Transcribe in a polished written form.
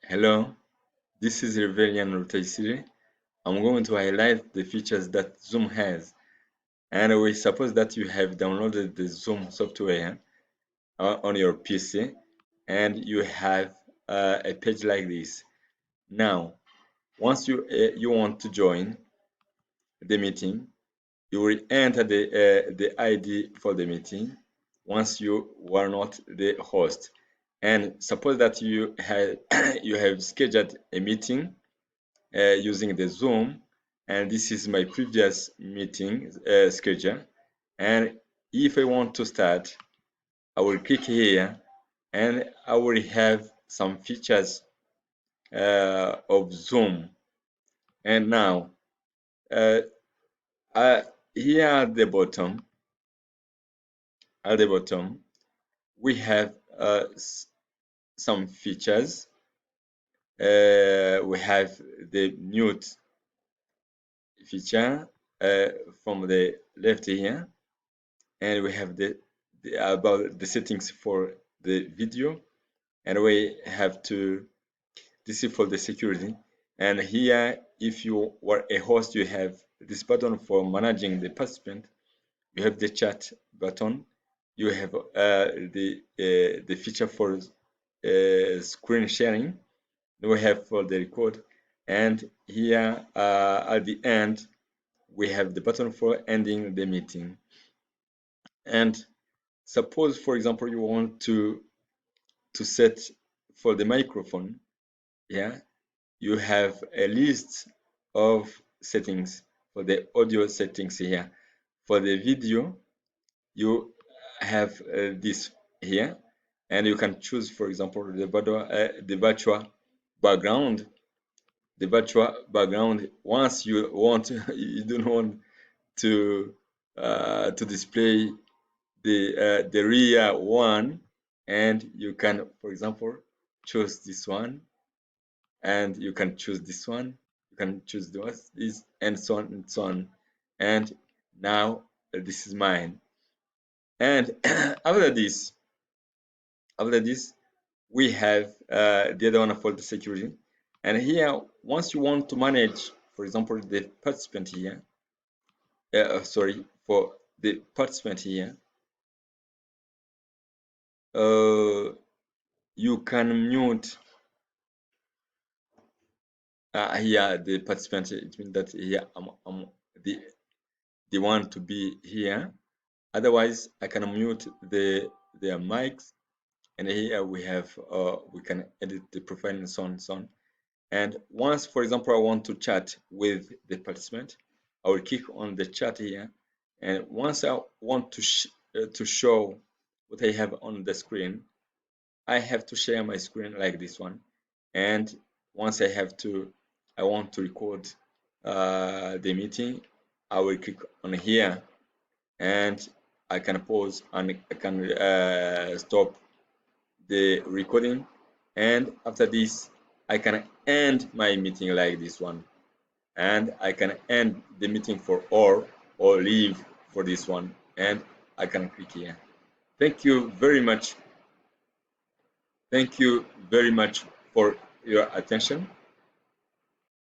Hello, this is Revelian Rutaisiri. I'm going to highlight the features that Zoom has. And we suppose that you have downloaded the Zoom software on your PC and you have a page like this. Now, once you want to join the meeting, you will enter the ID for the meeting once you were not the host. And suppose that you have you have scheduled a meeting using the Zoom, and this is my previous meeting schedule. And if I want to start, I will click here, and I will have some features of Zoom. And now, uh, here at the bottom, we have some features. We have the mute feature from the left here, and we have about the settings for the video, and we have to this is for the security. And here, if you were a host, you have this button for managing the participant. You have the chat button. You have the feature for screen sharing. We have for the record, and here at the end we have the button for ending the meeting. And suppose, for example, you want to set for the microphone, yeah, you have a list of settings for the audio settings here. For the video, you have this here, and you can choose, for example, the virtual background. The virtual background. Once you want, you don't want to display the real one, and you can, for example, choose this one, and you can choose this one, you can choose this, and so on and so on. And now this is mine. And after this we have the other one for the security. And here, once you want to manage, for example, the participant here, sorry, for the participant here, you can mute here the participant. It means that here I'm the one to be here. Otherwise, I can mute their mics, and here we can edit the profile and so on and so on. And once, for example, I want to chat with the participant, I will click on the chat here, and once I want to show what I have on the screen, I have to share my screen like this one. And once I want to record the meeting, I will click on here, and I can pause and I can stop the recording. And after this, I can end my meeting like this one, and I can end the meeting for all or leave for this one, and I can click here. Thank you very much. Thank you very much for your attention.